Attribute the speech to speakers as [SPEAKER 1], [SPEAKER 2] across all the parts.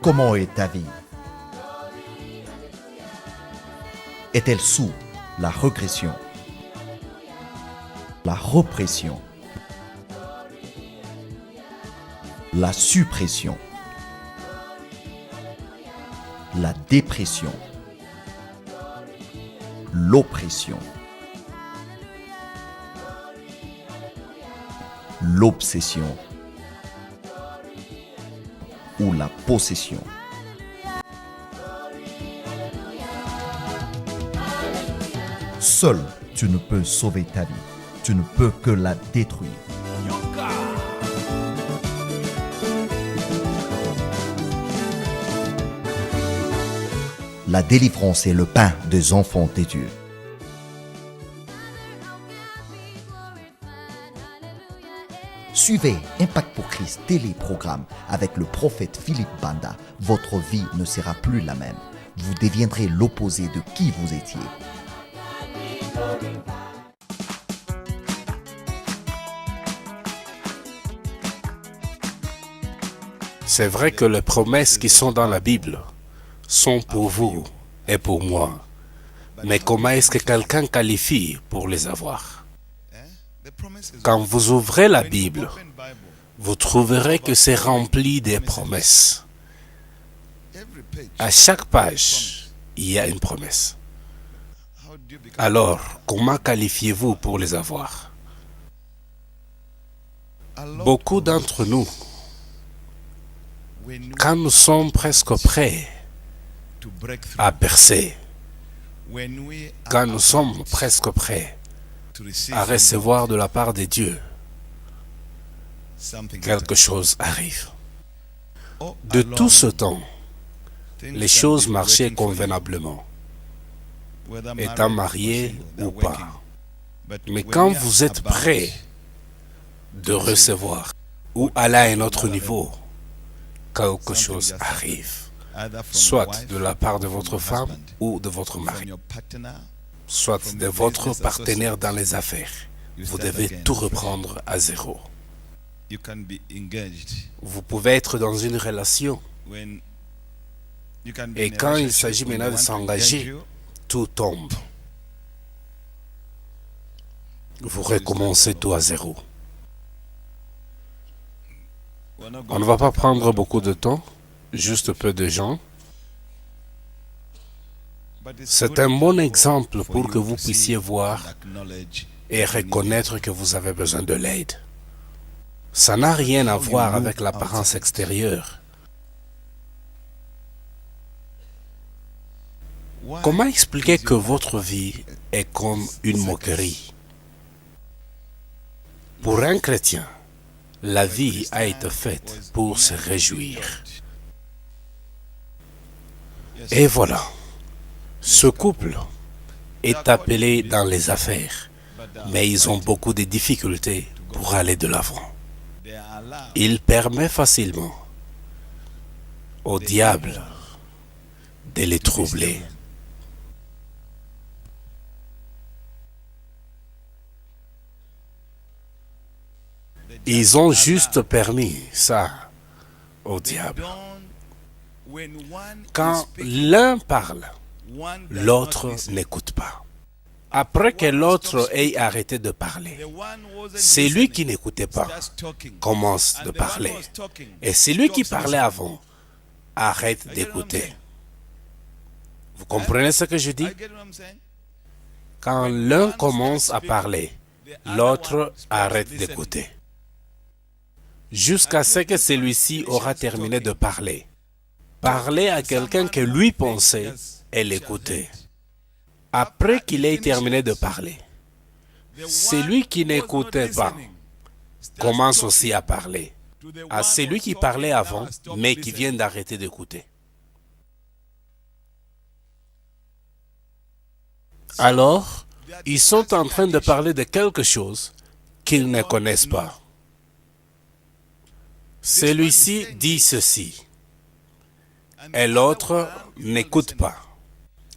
[SPEAKER 1] Comment est ta vie? Est-elle sous la régression, la répression, la suppression, la dépression, l'oppression, l'obsession ou la possession? Seul, tu ne peux sauver ta vie. Tu ne peux que la détruire. La délivrance est le pain des enfants de Dieu. Suivez Impact pour Christ téléprogramme avec le prophète Philippe Banda. Votre vie ne sera plus la même. Vous deviendrez l'opposé de qui vous étiez.
[SPEAKER 2] C'est vrai que les promesses qui sont dans la Bible sont pour vous et pour moi. Mais comment est-ce que quelqu'un qualifie pour les avoir? Quand vous ouvrez la Bible, vous trouverez que c'est rempli des promesses. À chaque page, il y a une promesse. Alors, comment qualifiez-vous pour les avoir? Beaucoup d'entre nous, quand nous sommes presque prêts à percer, quand nous sommes presque prêts à recevoir de la part de Dieu, quelque chose arrive. De tout ce temps, les choses marchaient convenablement, étant mariés ou pas. Mais quand vous êtes prêt de recevoir ou aller à un autre niveau, quelque chose arrive, soit de la part de votre femme ou de votre mari, soit de votre partenaire dans les affaires. Vous devez tout reprendre à zéro. Vous pouvez être dans une relation et quand il s'agit maintenant de s'engager, tout tombe. Vous recommencez tout à zéro. On ne va pas prendre beaucoup de temps, juste peu de gens. C'est un bon exemple pour que vous puissiez voir et reconnaître que vous avez besoin de l'aide. Ça n'a rien à voir avec l'apparence extérieure. Comment expliquer que votre vie est comme une moquerie? Pour un chrétien, la vie a été faite pour se réjouir. Et voilà, ce couple est appelé dans les affaires, mais ils ont beaucoup de difficultés pour aller de l'avant. Il permet facilement au diable de les troubler. Ils ont juste permis ça au diable. Quand l'un parle, l'autre n'écoute pas. Après que l'autre ait arrêté de parler, c'est lui qui n'écoutait pas commence de parler. Et celui qui parlait avant arrête d'écouter. Vous comprenez ce que je dis? Quand l'un commence à parler, l'autre arrête d'écouter. Jusqu'à ce que celui-ci aura terminé de parler. Parler à quelqu'un que lui pensait et l'écouter. Après qu'il ait terminé de parler, celui qui n'écoutait pas commence aussi à parler à celui qui parlait avant, mais qui vient d'arrêter d'écouter. Alors, ils sont en train de parler de quelque chose qu'ils ne connaissent pas. Celui-ci dit ceci, et l'autre n'écoute pas.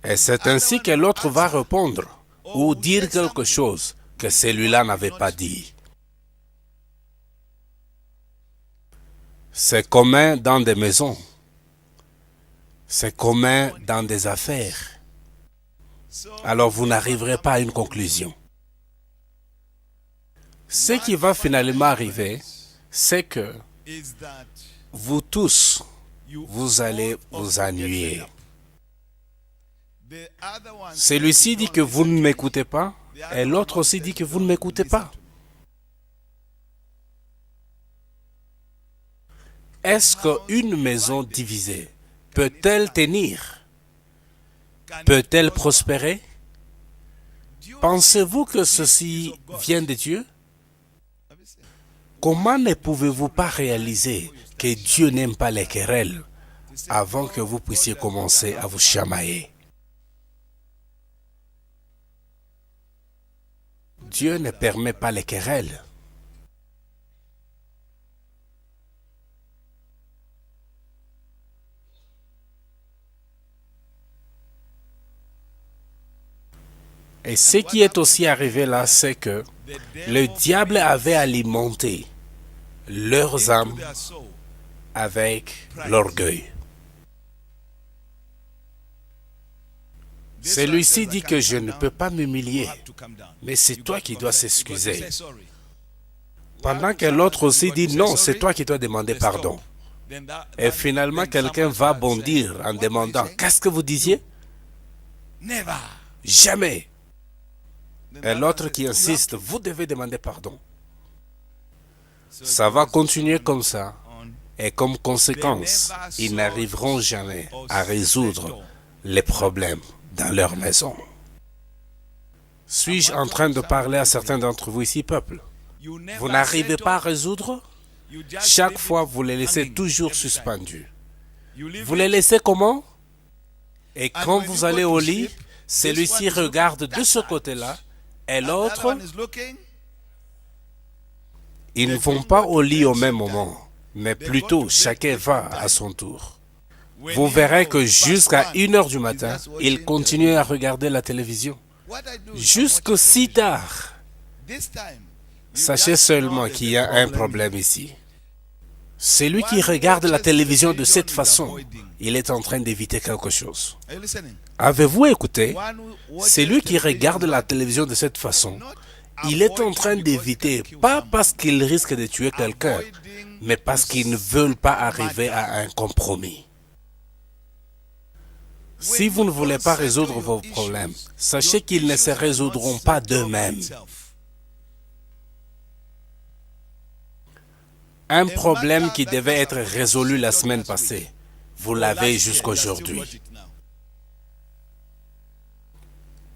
[SPEAKER 2] Et c'est ainsi que l'autre va répondre ou dire quelque chose que celui-là n'avait pas dit. C'est commun dans des maisons. C'est commun dans des affaires. Alors vous n'arriverez pas à une conclusion. Ce qui va finalement arriver, c'est que vous tous, vous allez vous ennuyer. Celui-ci dit que vous ne m'écoutez pas, et l'autre aussi dit que vous ne m'écoutez pas. Est-ce qu'une maison divisée peut-elle tenir? Peut-elle prospérer? Pensez-vous que ceci vient de Dieu? Comment ne pouvez-vous pas réaliser que Dieu n'aime pas les querelles avant que vous puissiez commencer à vous chamailler? Dieu ne permet pas les querelles. Et ce qui est aussi arrivé là, c'est que le diable avait alimenté leurs âmes avec l'orgueil. Celui-ci dit que je ne peux pas m'humilier, mais c'est toi qui dois s'excuser. Pendant que l'autre aussi dit non, c'est toi qui dois demander pardon. Et finalement, quelqu'un va bondir en demandant, qu'est-ce que vous disiez? Jamais. Et l'autre qui insiste, vous devez demander pardon. Ça va continuer comme ça. Et comme conséquence, ils n'arriveront jamais à résoudre les problèmes dans leur maison. Suis-je en train de parler à certains d'entre vous ici, peuple? Vous n'arrivez pas à résoudre? Chaque fois, vous les laissez toujours suspendus. Vous les laissez comment? Et quand vous allez au lit, celui-ci regarde de ce côté-là et l'autre, ils ne vont pas au lit au même moment, mais plutôt chacun va à son tour. Vous verrez que jusqu'à 1 heure du matin, ils continuent à regarder la télévision. Jusque si tard. Sachez seulement qu'il y a un problème ici. Celui qui regarde la télévision de cette façon, il est en train d'éviter quelque chose. Avez-vous écouté? Celui qui regarde la télévision de cette façon, il est en train d'éviter, pas parce qu'il risque de tuer quelqu'un, mais parce qu'ils ne veulent pas arriver à un compromis. Si vous ne voulez pas résoudre vos problèmes, sachez qu'ils ne se résoudront pas d'eux-mêmes. Un problème qui devait être résolu la semaine passée, vous l'avez jusqu'aujourd'hui.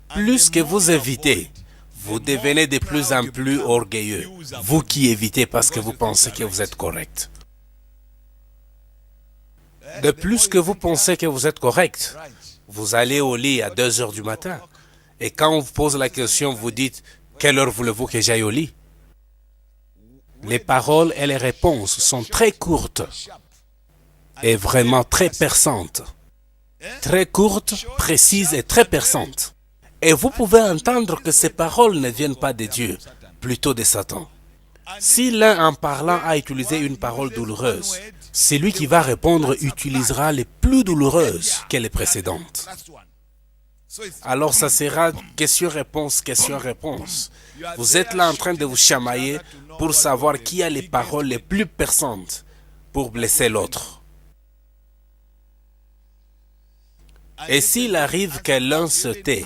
[SPEAKER 2] Plus que vous évitez, vous devenez de plus en plus orgueilleux. Vous qui évitez parce que vous pensez que vous êtes correct. De plus que vous pensez que vous êtes correct, vous allez au lit à 2 heures du matin. Et quand on vous pose la question, vous dites « Quelle heure voulez-vous que j'aille au lit ?» Les paroles et les réponses sont très courtes et vraiment très perçantes. Très courtes, précises et très perçantes. Et vous pouvez entendre que ces paroles ne viennent pas de Dieu, plutôt de Satan. Si l'un en parlant a utilisé une parole douloureuse, celui qui va répondre utilisera les plus douloureuses que les précédentes. Alors ça sera question-réponse, question-réponse. Vous êtes là en train de vous chamailler pour savoir qui a les paroles les plus perçantes pour blesser l'autre. Et s'il arrive que l'un se tait,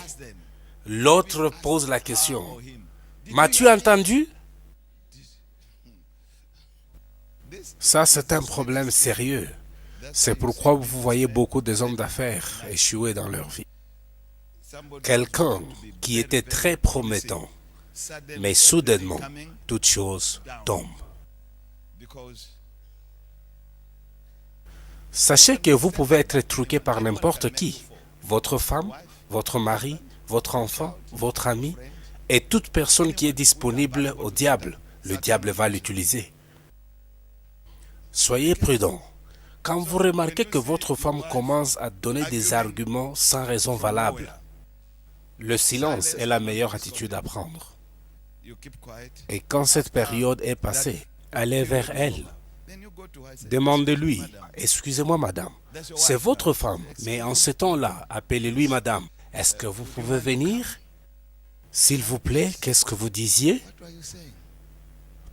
[SPEAKER 2] l'autre pose la question. M'as-tu entendu? Ça, c'est un problème sérieux. C'est pourquoi vous voyez beaucoup des hommes d'affaires échouer dans leur vie. Quelqu'un qui était très promettant, mais soudainement, toute chose tombe. Sachez que vous pouvez être truqué par n'importe qui. Votre femme, votre mari, votre enfant, votre ami, et toute personne qui est disponible au diable. Le diable va l'utiliser. Soyez prudents. Quand vous remarquez que votre femme commence à donner des arguments sans raison valable, le silence est la meilleure attitude à prendre. Et quand cette période est passée, allez vers elle. Demandez-lui, excusez-moi madame, c'est votre femme, mais en ce temps-là, appelez-lui madame. Est-ce que vous pouvez venir? S'il vous plaît, qu'est-ce que vous disiez?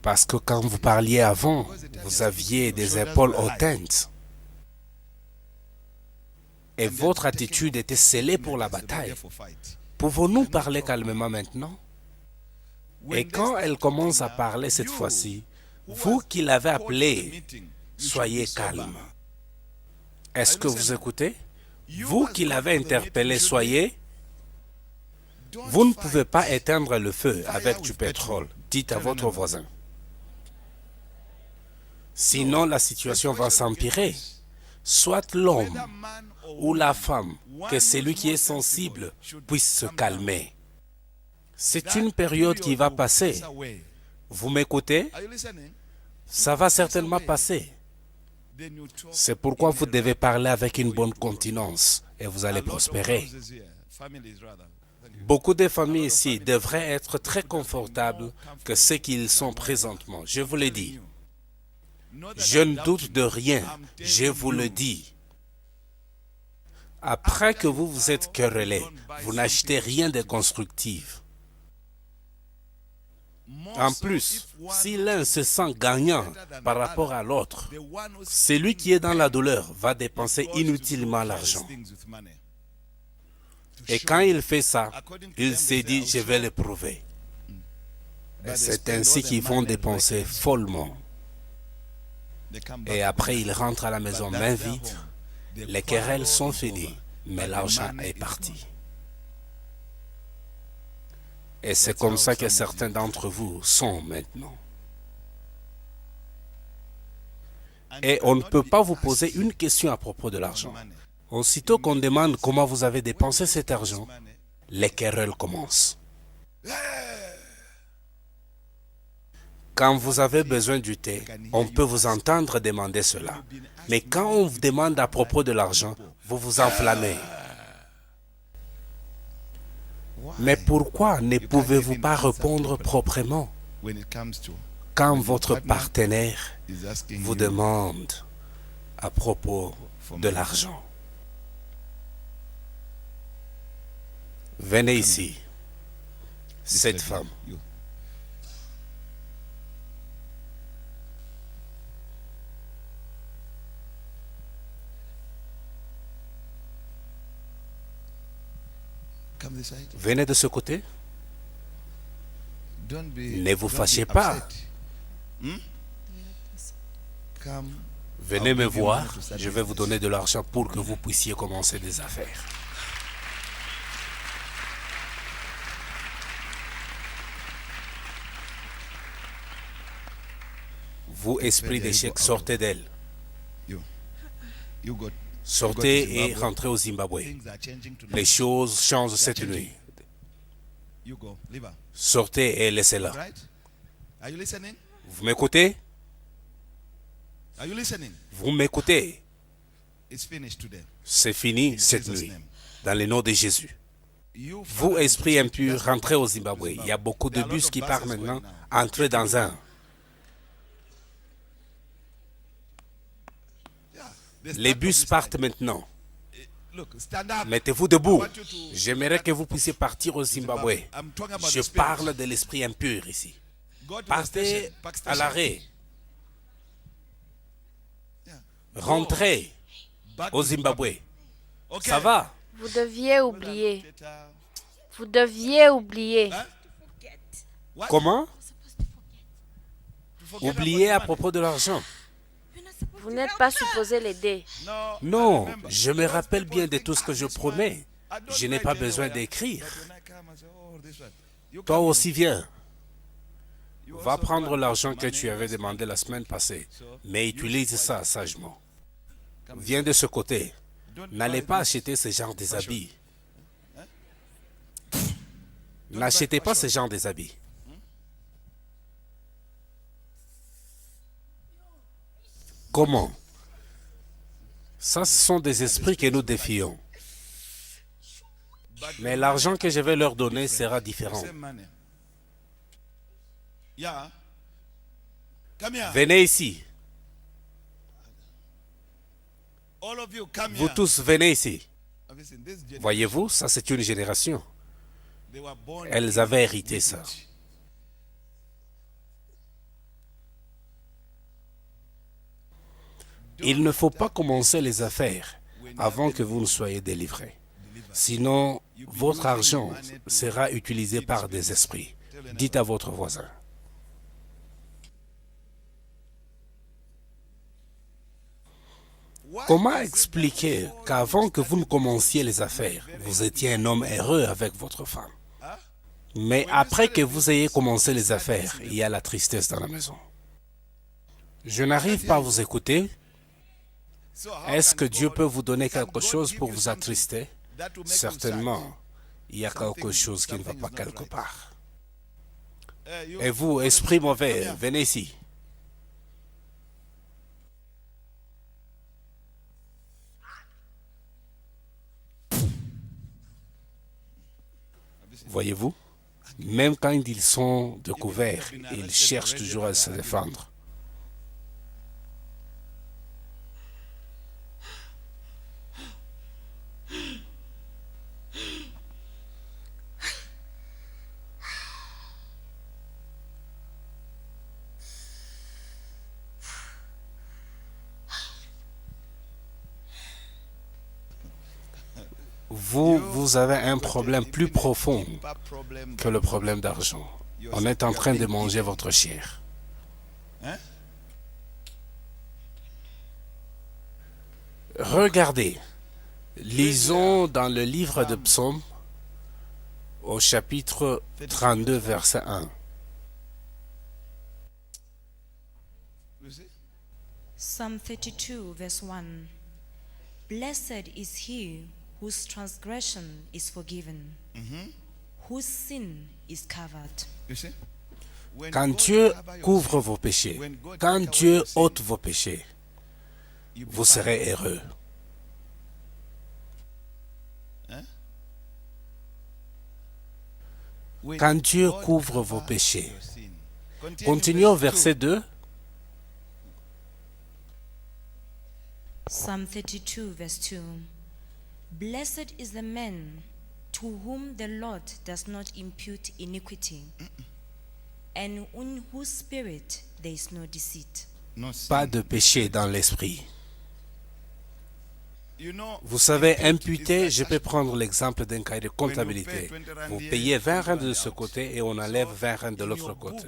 [SPEAKER 2] Parce que quand vous parliez avant, vous aviez des épaules hautes. Et votre attitude était scellée pour la bataille. Pouvons-nous parler calmement maintenant? Et quand elle commence à parler cette fois-ci, vous qui l'avez appelée, soyez calme. Est-ce que vous écoutez? Vous qui l'avez interpellé, soyez... Vous ne pouvez pas éteindre le feu avec du pétrole. Dites à votre voisin. Sinon, la situation va s'empirer. Soit l'homme ou la femme, que celui qui est sensible puisse se calmer. C'est une période qui va passer. Vous m'écoutez? Ça va certainement passer. C'est pourquoi vous devez parler avec une bonne continence et vous allez prospérer. Beaucoup de familles ici devraient être très confortables que ce qu'ils sont présentement. Je vous le dis. Je ne doute de rien. Je vous le dis. Après que vous vous êtes querellés, vous n'achetez rien de constructif. En plus, si l'un se sent gagnant par rapport à l'autre, celui qui est dans la douleur va dépenser inutilement l'argent. Et quand il fait ça, il s'est dit, je vais le prouver. Et c'est ainsi qu'ils vont dépenser follement. Et après, ils rentrent à la maison main vide. Les querelles sont finies, mais l'argent est parti. Et c'est comme ça que certains d'entre vous sont maintenant. Et on ne peut pas vous poser une question à propos de l'argent. Aussitôt qu'on demande comment vous avez dépensé cet argent, les querelles commencent. Quand vous avez besoin du thé, on peut vous entendre demander cela. Mais quand on vous demande à propos de l'argent, vous vous enflammez. Mais pourquoi ne pouvez-vous pas répondre proprement quand votre partenaire vous demande à propos de l'argent? Venez ici, cette femme. Venez de ce côté. Ne vous fâchez pas. Venez me voir. Je vais vous donner de l'argent pour que vous puissiez commencer des affaires. Vous, esprit d'échec, sortez d'elle. Sortez et rentrez au Zimbabwe. Les choses changent cette nuit. Sortez et laissez-la. Vous m'écoutez? Vous m'écoutez? C'est fini cette nuit. Dans le nom de Jésus. Vous, esprit impur, rentrez au Zimbabwe. Il y a beaucoup de bus qui partent maintenant. Entrez dans un. Les bus partent maintenant. Mettez-vous debout. J'aimerais que vous puissiez partir au Zimbabwe. Je parle de l'esprit impur ici. Partez à l'arrêt. Rentrez au Zimbabwe. Ça va?
[SPEAKER 3] Vous deviez oublier. Vous deviez oublier.
[SPEAKER 2] Comment? Oublier à propos de l'argent.
[SPEAKER 3] Vous n'êtes pas supposé l'aider.
[SPEAKER 2] Non, je me rappelle bien de tout ce que je promets. Je n'ai pas besoin d'écrire. Toi aussi viens. Va prendre l'argent que tu avais demandé la semaine passée, mais utilise ça sagement. Viens de ce côté. N'allez pas acheter ce genre des habits. N'achetez pas ce genre des habits. Comment? Ça, ce sont des esprits que nous défions. Mais l'argent que je vais leur donner sera différent. Venez ici. Vous tous venez ici. Voyez-vous, ça c'est une génération. Elles avaient hérité ça. Il ne faut pas commencer les affaires avant que vous ne soyez délivrés. Sinon, votre argent sera utilisé par des esprits. Dites à votre voisin. Comment expliquer qu'avant que vous ne commenciez les affaires, vous étiez un homme heureux avec votre femme? Mais après que vous ayez commencé les affaires, il y a la tristesse dans la maison. Je n'arrive pas à vous écouter. Est-ce que Dieu peut vous donner quelque chose pour vous attrister? Certainement, il y a quelque chose qui ne va pas quelque part. Et vous, esprit mauvais, venez ici. Voyez-vous, même quand ils sont découverts, ils cherchent toujours à se défendre. Vous avez un problème plus profond que le problème d'argent. On est en train de manger votre chair. Regardez, lisons dans le livre de Psaumes, au chapitre 32, verset 1.
[SPEAKER 4] Psalm 32, verse 1. Blessed is he whose transgression is forgiven, whose sin is covered.
[SPEAKER 2] Quand Dieu couvre vos péchés, quand Dieu ôte vos péchés, vous serez heureux. Quand Dieu couvre vos péchés. Continuons au verset 2.
[SPEAKER 4] Psalm 32, verse 2. Blessed is the man to whom the Lord does not impute iniquity, and in whose spirit there is no deceit.
[SPEAKER 2] Pas de péché dans l'esprit. Vous savez, imputer, je peux prendre l'exemple d'un cas de comptabilité. Vous payez 20 rentes de ce côté et on enlève 20 rentes de l'autre côté.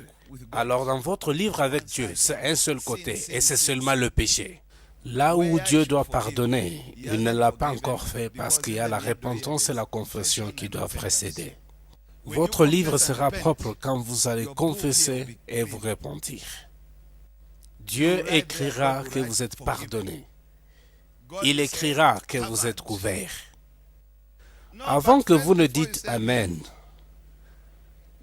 [SPEAKER 2] Alors dans votre livre avec Dieu, c'est un seul côté et c'est seulement le péché. Là où Dieu doit pardonner, il ne l'a pas encore fait parce qu'il y a la repentance et la confession qui doivent précéder. Votre livre sera propre quand vous allez confesser et vous repentir. Dieu écrira que vous êtes pardonné. Il écrira que vous êtes couvert. Avant que vous ne dites Amen,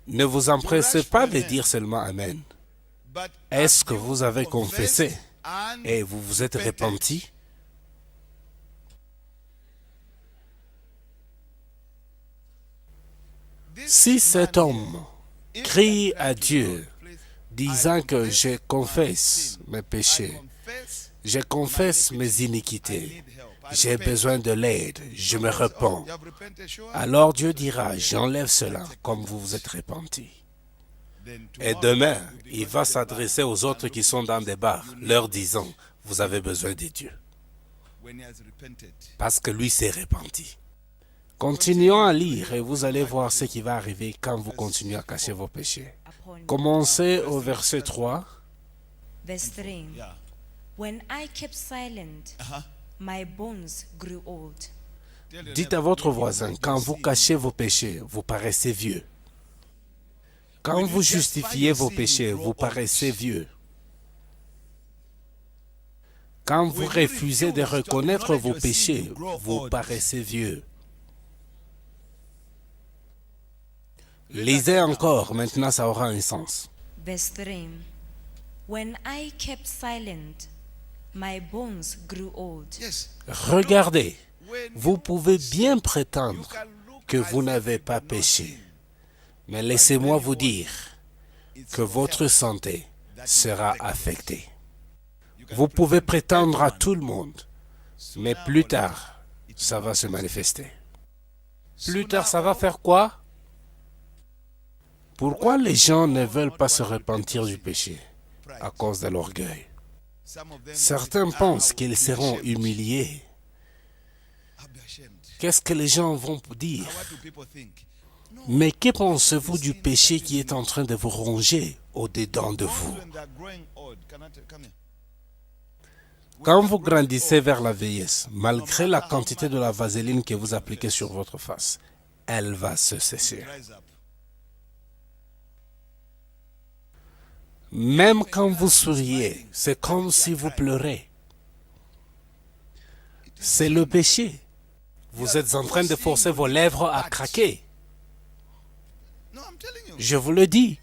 [SPEAKER 2] ne vous empressez pas de dire seulement Amen. Est-ce que vous avez confessé et vous vous êtes repenti? Si cet homme crie à Dieu, disant que je confesse mes péchés, je confesse mes iniquités, j'ai besoin de l'aide, je me repens, alors Dieu dira, j'enlève cela comme vous vous êtes repenti. Et demain, il va s'adresser aux autres qui sont dans des bars, leur disant, vous avez besoin de Dieu. Parce que lui s'est repenti. Continuons à lire et vous allez voir ce qui va arriver quand vous continuez à cacher vos péchés. Commencez au verset 3.
[SPEAKER 4] Verse 3. When I kept silent, my bones grew old.
[SPEAKER 2] Dites à votre voisin, quand vous cachez vos péchés, vous paraissez vieux. Quand vous justifiez vos péchés, vous paraissez vieux. Quand vous refusez de reconnaître vos péchés, vous paraissez vieux. Lisez encore, maintenant ça aura un sens.
[SPEAKER 4] Verse 3. When I kept silent, my bones grew old.
[SPEAKER 2] Regardez, vous pouvez bien prétendre que vous n'avez pas péché. Mais laissez-moi vous dire que votre santé sera affectée. Vous pouvez prétendre à tout le monde Mais plus tard, ça va se manifester. Plus tard, ça va faire quoi? Pourquoi les gens ne veulent pas se repentir du péché? À cause de l'orgueil. Certains pensent qu'ils seront humiliés. Qu'est-ce que les gens vont dire? Mais que pensez-vous du péché qui est en train de vous ronger au-dedans de vous? Quand vous grandissez vers la vieillesse, malgré la quantité de la vaseline que vous appliquez sur votre face, elle va se sécher. Même quand vous souriez, c'est comme si vous pleurez. C'est le péché. Vous êtes en train de forcer vos lèvres à craquer. Je vous le dis.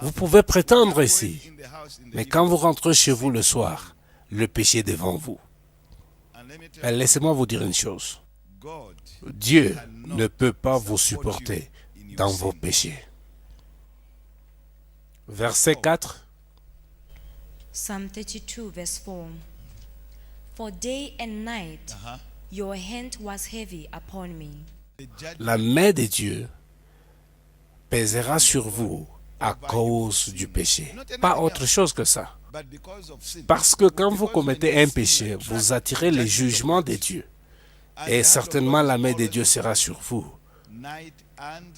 [SPEAKER 2] Vous pouvez prétendre ici, mais quand vous rentrez chez vous le soir, le péché est devant vous. Et laissez-moi vous dire une chose. Dieu ne peut pas vous supporter dans vos péchés. Verset 4.
[SPEAKER 4] Psalm 32, verse 4. For day and night your hand was heavy upon me.
[SPEAKER 2] La main de Dieu pèsera sur vous à cause du péché. Pas autre chose que ça. Parce que quand vous commettez un péché, vous attirez le jugement de Dieu. Et certainement la main de Dieu sera sur vous,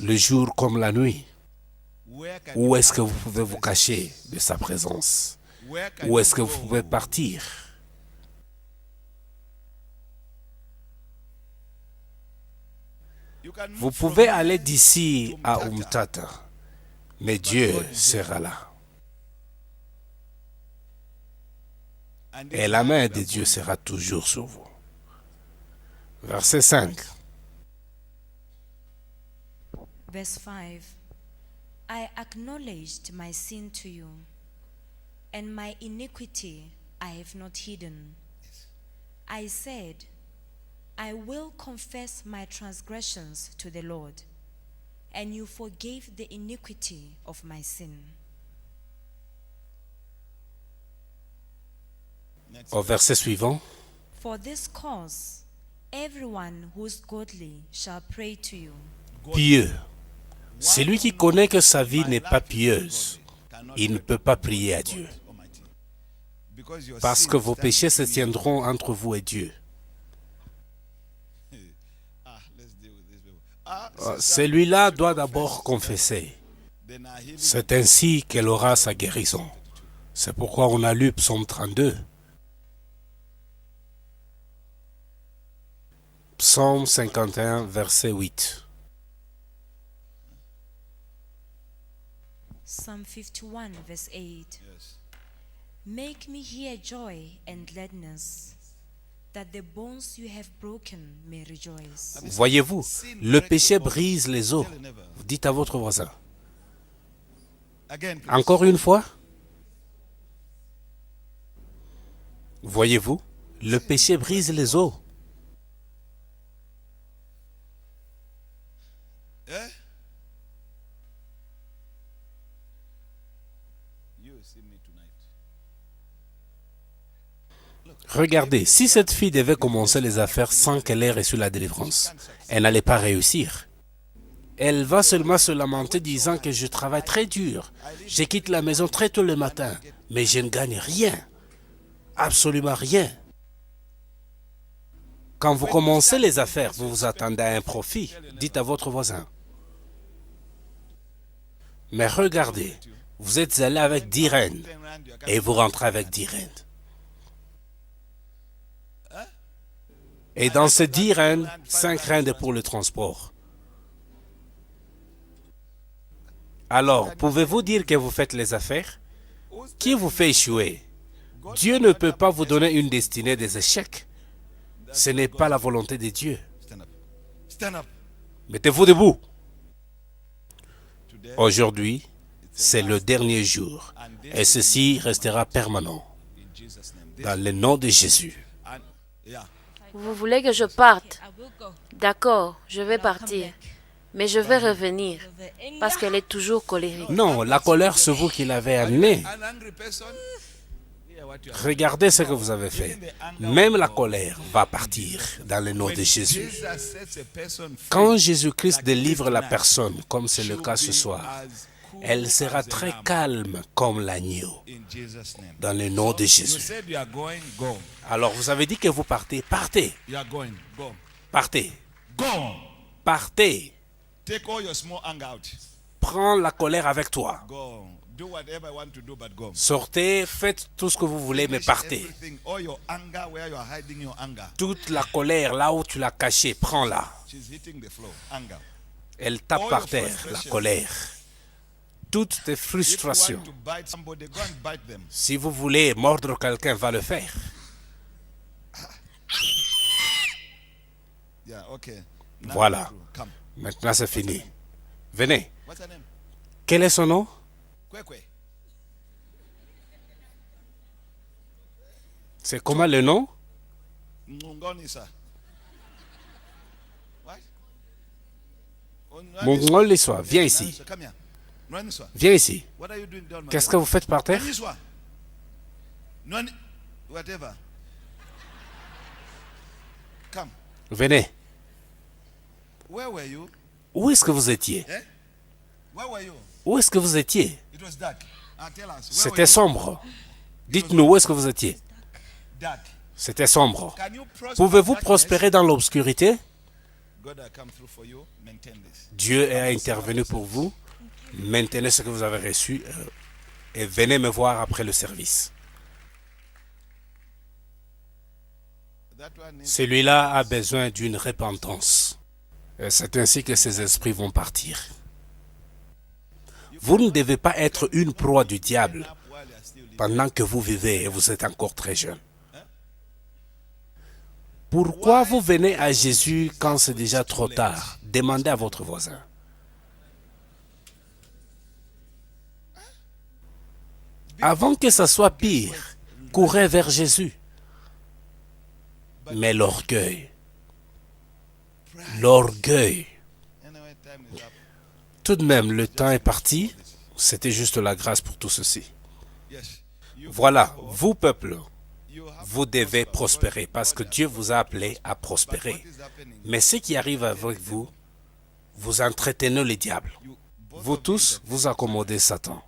[SPEAKER 2] le jour comme la nuit. Où est-ce que vous pouvez vous cacher de sa présence? Où est-ce que vous pouvez partir? Vous pouvez aller d'ici à Umtata, mais Dieu sera là. Et la main de Dieu sera toujours sur vous. Verset 5.
[SPEAKER 4] Verse 5. I acknowledged my sin to you, and my iniquity I have not hidden. I said, I will confess my transgressions to the Lord, and you forgave the iniquity of my sin.
[SPEAKER 2] Au verset suivant.
[SPEAKER 4] For this cause, everyone who is godly shall pray to you.
[SPEAKER 2] Pieux. Celui qui connaît que sa vie n'est pas pieuse, il ne peut pas prier à Dieu. Parce que vos péchés se tiendront entre vous et Dieu. Celui-là doit d'abord confesser. C'est ainsi qu'elle aura sa guérison. C'est pourquoi on a lu Psaume 32. Psaume 51, verset 8.
[SPEAKER 4] Psalm 51, verse 8. Make me hear joy and gladness, that the bones you have broken may rejoice.
[SPEAKER 2] Voyez-vous, le péché brise les os. Dites à votre voisin. Encore une fois. Voyez-vous, le péché brise les os. Regardez, si cette fille devait commencer les affaires sans qu'elle ait reçu la délivrance, elle n'allait pas réussir. Elle va seulement se lamenter disant que je travaille très dur, je quitte la maison très tôt le matin, mais je ne gagne rien, absolument rien. Quand vous commencez les affaires, vous vous attendez à un profit, dites à votre voisin. Mais regardez, vous êtes allé avec 10 reines et vous rentrez avec 10 reines. Et dans ces 10 reines, 5 reines pour le transport. Alors, pouvez-vous dire que vous faites les affaires? Qui vous fait échouer? Dieu ne peut pas vous donner une destinée des échecs. Ce n'est pas la volonté de Dieu. Mettez-vous debout. Aujourd'hui, c'est le dernier jour. Et ceci restera permanent. Dans le nom de Jésus.
[SPEAKER 3] Vous voulez que je parte? D'accord, je vais partir. Mais je vais revenir. Parce qu'elle est toujours colérique.
[SPEAKER 2] Non, la colère, c'est vous qui l'avez amenée. Regardez ce que vous avez fait. Même la colère va partir dans le nom de Jésus. Quand Jésus-Christ délivre la personne, comme c'est le cas ce soir, elle sera très calme comme l'agneau, dans le nom de Jésus. Alors, vous avez dit que vous partez. Partez. Partez. Partez. Prends la colère avec toi. Sortez, faites tout ce que vous voulez, mais partez. Toute la colère, là où tu l'as cachée, prends-la. Elle tape par terre, la colère. Toutes tes frustrations. Si vous voulez mordre quelqu'un, va le faire. Voilà. Maintenant, c'est fini. Venez. Quel est son nom? C'est comment le nom? Mongoliswa, viens ici. Viens ici. Qu'est-ce que vous faites par terre? Venez. Où est-ce que vous étiez? Où est-ce que vous étiez? C'était sombre. Dites-nous où est-ce que vous étiez? C'était sombre. Pouvez-vous prospérer dans l'obscurité? Dieu est intervenu pour vous. Maintenez ce que vous avez reçu et venez me voir après le service. Celui-là a besoin d'une repentance. C'est ainsi que ces esprits vont partir. Vous ne devez pas être une proie du diable pendant que vous vivez et vous êtes encore très jeune. Pourquoi vous venez à Jésus quand c'est déjà trop tard? Demandez à votre voisin. Avant que ça soit pire, courez vers Jésus. Mais l'orgueil, tout de même, le temps est parti. C'était juste la grâce pour tout ceci. Voilà, vous, peuple, vous devez prospérer parce que Dieu vous a appelé à prospérer. Mais ce qui arrive avec vous, vous entretenez le diable. Vous tous, vous accommodez Satan.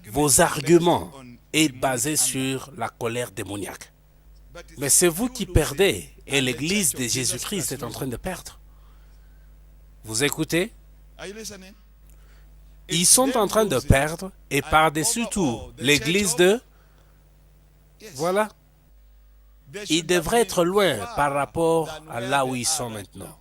[SPEAKER 2] Vos arguments sont basés sur la colère démoniaque. Mais c'est vous qui perdez et l'Église de Jésus-Christ est en train de perdre. Vous écoutez? Ils sont en train de perdre et par-dessus tout, l'Église de... Voilà. Ils devraient être loin par rapport à là où ils sont maintenant.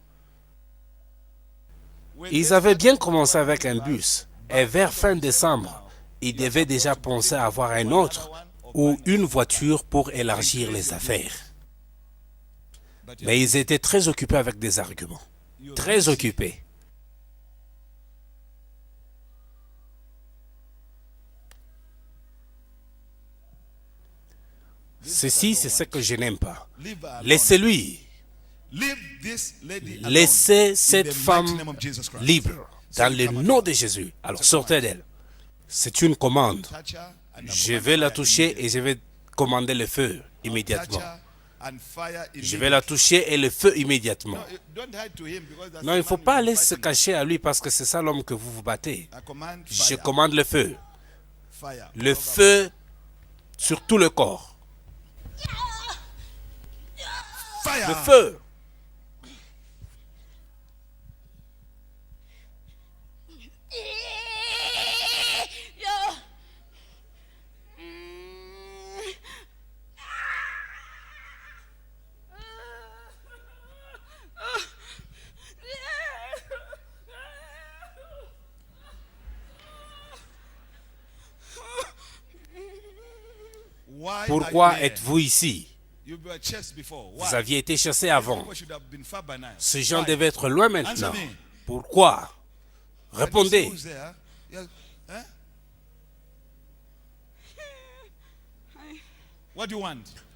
[SPEAKER 2] Ils avaient bien commencé avec un bus et vers fin décembre, ils devaient déjà penser à avoir un autre ou une voiture pour élargir les affaires. Mais ils étaient très occupés avec des arguments. Très occupés. Ceci, c'est ce que je n'aime pas. Laissez-lui. Laissez cette femme libre dans le nom de Jésus. Alors sortez d'elle. C'est une commande. Je vais la toucher et je vais commander le feu immédiatement. Je vais la toucher et le feu immédiatement. Non, il ne faut pas aller se cacher à lui parce que c'est ça l'homme que vous vous battez. Je commande le feu. Le feu sur tout le corps. Le feu. Pourquoi êtes-vous ici? Vous aviez été chassé avant. Ces gens devaient être loin maintenant. Pourquoi? Répondez.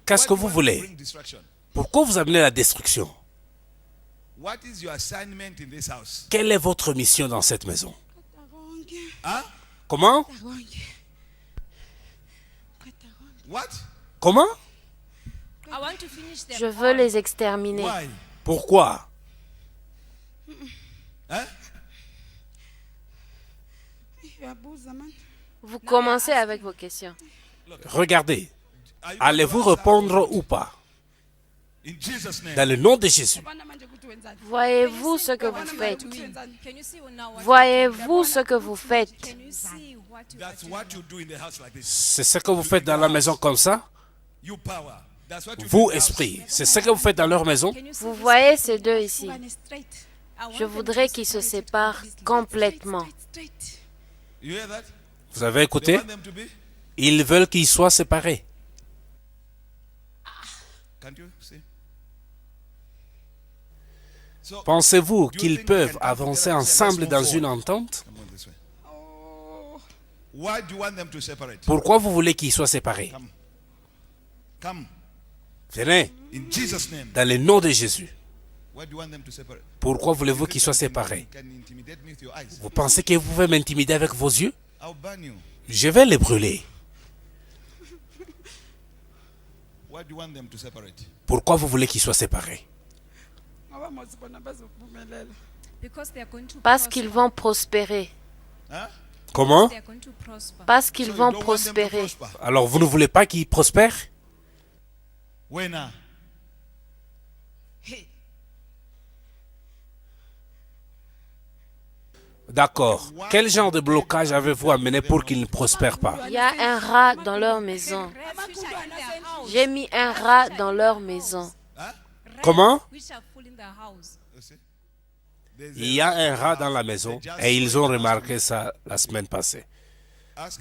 [SPEAKER 2] Qu'est-ce que vous voulez? Pourquoi vous amenez la destruction? Quelle est votre mission dans cette maison? Comment?
[SPEAKER 3] Je veux les exterminer.
[SPEAKER 2] Pourquoi?
[SPEAKER 3] Vous commencez avec vos questions.
[SPEAKER 2] Regardez. Allez-vous répondre ou pas? Dans le nom de Jésus.
[SPEAKER 3] Voyez-vous ce que vous faites? Voyez-vous ce que vous faites?
[SPEAKER 2] C'est ce que vous faites dans la maison comme ça? Vous, esprit, c'est ce que vous faites dans leur maison?
[SPEAKER 3] Vous voyez ces deux ici? Je voudrais qu'ils se séparent complètement.
[SPEAKER 2] Vous avez écouté? Ils veulent qu'ils soient séparés. Pensez-vous qu'ils peuvent avancer ensemble dans une entente? Pourquoi vous voulez qu'ils soient séparés? Venez, dans le nom de Jésus. Pourquoi voulez-vous qu'ils soient séparés? Vous pensez que vous pouvez m'intimider avec vos yeux? Je vais les brûler. Pourquoi vous voulez qu'ils soient séparés?
[SPEAKER 3] Parce qu'ils vont prospérer.
[SPEAKER 2] Comment?
[SPEAKER 3] Parce qu'ils vont prospérer.
[SPEAKER 2] Alors vous ne voulez pas qu'ils prospèrent? D'accord. Quel genre de blocage avez-vous amené pour qu'ils ne prospèrent pas?
[SPEAKER 3] Il y a un rat dans leur maison. J'ai mis un rat dans leur maison.
[SPEAKER 2] Comment? Il y a un rat dans la maison et ils ont remarqué ça la semaine passée.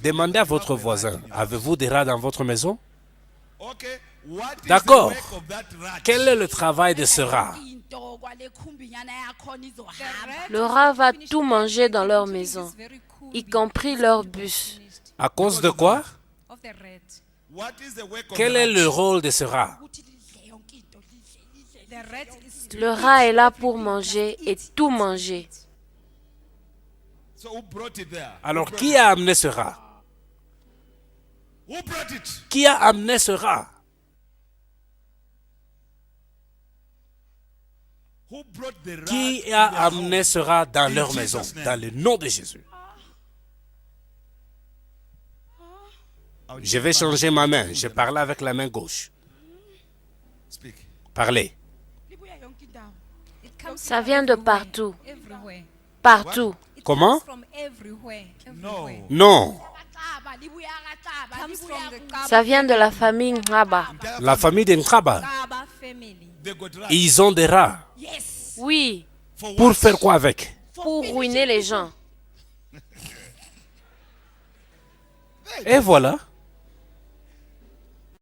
[SPEAKER 2] Demandez à votre voisin, avez-vous des rats dans votre maison? D'accord. Quel est le travail de ce rat?
[SPEAKER 3] Le rat va tout manger dans leur maison, y compris leur bus.
[SPEAKER 2] À cause de quoi? Quel est le rôle de ce rat?
[SPEAKER 3] Le rat est là pour manger et tout manger.
[SPEAKER 2] Alors qui a amené ce rat? Qui a amené ce rat? Qui a amené ce rat dans leur maison? Dans le nom de Jésus. Je vais changer ma main. Je parle avec la main gauche. Parlez.
[SPEAKER 3] Ça vient de partout. Partout.
[SPEAKER 2] Comment? Non.
[SPEAKER 3] Ça vient de la famille Ngaba.
[SPEAKER 2] La famille de Nkaba. Ils ont des rats.
[SPEAKER 3] Oui,
[SPEAKER 2] Pour faire quoi avec?
[SPEAKER 3] pour ruiner les gens.
[SPEAKER 2] Et voilà.